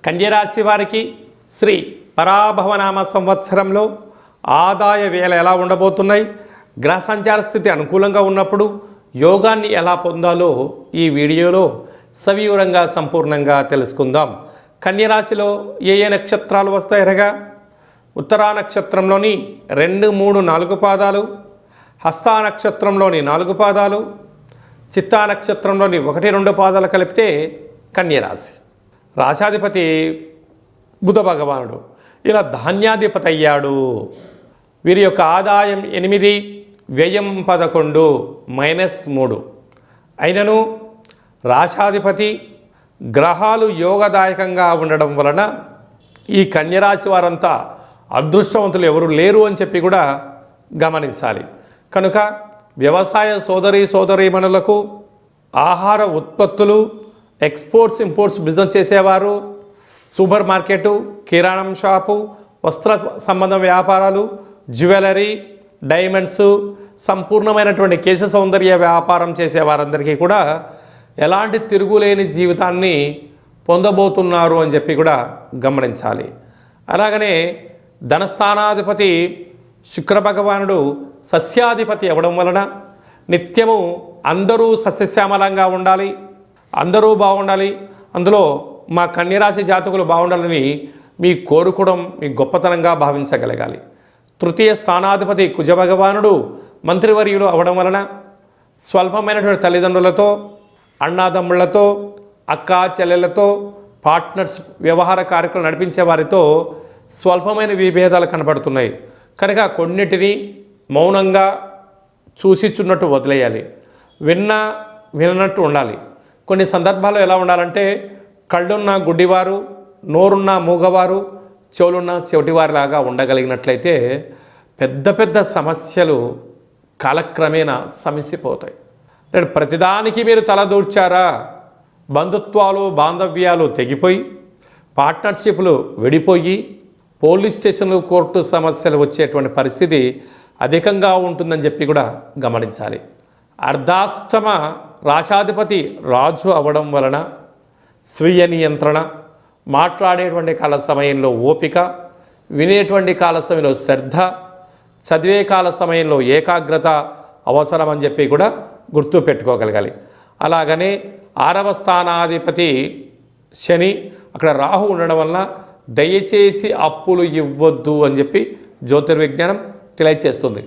కన్యరాశి వారికి శ్రీ పరాభవనామ సంవత్సరంలో ఆదాయ వేళ ఎలా ఉండబోతున్నాయి, గ్రహ సంచార స్థితి అనుకూలంగా ఉన్నప్పుడు యోగాన్ని ఎలా పొందాలో ఈ వీడియోలో సవివరంగా సంపూర్ణంగా తెలుసుకుందాం. కన్యరాశిలో ఏ ఏ నక్షత్రాలు వస్తాయనగా ఉత్తరా నక్షత్రంలోని 2, 3, 4 పాదాలు, హస్తా నక్షత్రంలోని 4 పాదాలు, చిత్తా నక్షత్రంలోని 1, 2 పాదాలు కలిపితే కన్యరాశి. రాశాధిపతి బుధ భగవానుడు, ఇలా ధాన్యాధిపతి అయ్యాడు. వీరి యొక్క ఆదాయం 8, వ్యయం 11, -3 అయినను రాశాధిపతి గ్రహాలు యోగదాయకంగా ఉండడం వలన ఈ కన్యరాశి వారంతా అదృష్టవంతులు ఎవరు లేరు అని చెప్పి కూడా గమనించాలి. కనుక వ్యవసాయ సోదరీమణులకు, ఆహార ఉత్పత్తులు, ఎక్స్పోర్ట్స్ ఇంపోర్ట్స్ బిజినెస్ చేసేవారు, సూపర్ మార్కెటు, కిరాణం షాపు, వస్త్ర సంబంధ వ్యాపారాలు, జ్యువెలరీ, డైమండ్స్, సంపూర్ణమైనటువంటి కేశ సౌందర్య వ్యాపారం చేసేవారందరికీ కూడా ఎలాంటి తిరుగులేని జీవితాన్ని పొందబోతున్నారు అని చెప్పి కూడా గమనించాలి. అలాగనే ధనస్థానాధిపతి శుక్ర భగవానుడు సస్యాధిపతి అవ్వడం వలన నిత్యము అందరూ సస్యశ్యామలంగా ఉండాలి, అందరూ బాగుండాలి, అందులో మా కన్యరాశి జాతకులు బాగుండాలని మీ కోరుకోవడం మీ గొప్పతనంగా భావించగలగాలి. తృతీయ స్థానాధిపతి కుజ భగవానుడు మంత్రివర్యులు అవ్వడం వలన స్వల్పమైనటువంటి తల్లిదండ్రులతో, అన్నాదమ్ముళ్లతో, అక్కా చెల్లెలతో, పార్ట్నర్స్, వ్యవహార కార్యక్రమం నడిపించే వారితో స్వల్పమైన విభేదాలు కనబడుతున్నాయి. కనుక కొన్నిటిని మౌనంగా చూసిచున్నట్టు వదిలేయాలి, విననట్టు ఉండాలి. కొన్ని సందర్భాల్లో ఎలా ఉండాలంటే కళ్ళున్న గుడ్డివారు, నోరున్న మూగవారు, చెవులున్న చెవిటివారిలాగా ఉండగలిగినట్లయితే పెద్ద పెద్ద సమస్యలు కాలక్రమేణా సమసిపోతాయి. నేను ప్రతిదానికి మీరు తలదూర్చారా, బంధుత్వాలు బాంధవ్యాలు తెగిపోయి, పార్ట్నర్షిప్లు విడిపోయి, పోలీస్ స్టేషన్లు, కోర్టు సమస్యలు వచ్చేటువంటి పరిస్థితి అధికంగా ఉంటుందని చెప్పి కూడా గమనించాలి. అర్ధాష్టమ రాశాధిపతి రాజు అవ్వడం వలన స్వీయ నియంత్రణ, మాట్లాడేటువంటి కాల సమయంలో ఓపిక, వినేటువంటి కాల సమయంలో శ్రద్ధ, చదివే కాల సమయంలో ఏకాగ్రత అవసరం అని చెప్పి కూడా గుర్తు పెట్టుకోగలగాలి. అలాగనే 6వ స్థానాధిపతి శని, అక్కడ రాహు ఉండడం వలన దయచేసి అప్పులు ఇవ్వద్దు అని చెప్పి జ్యోతిర్విజ్ఞానం తెలియచేస్తుంది.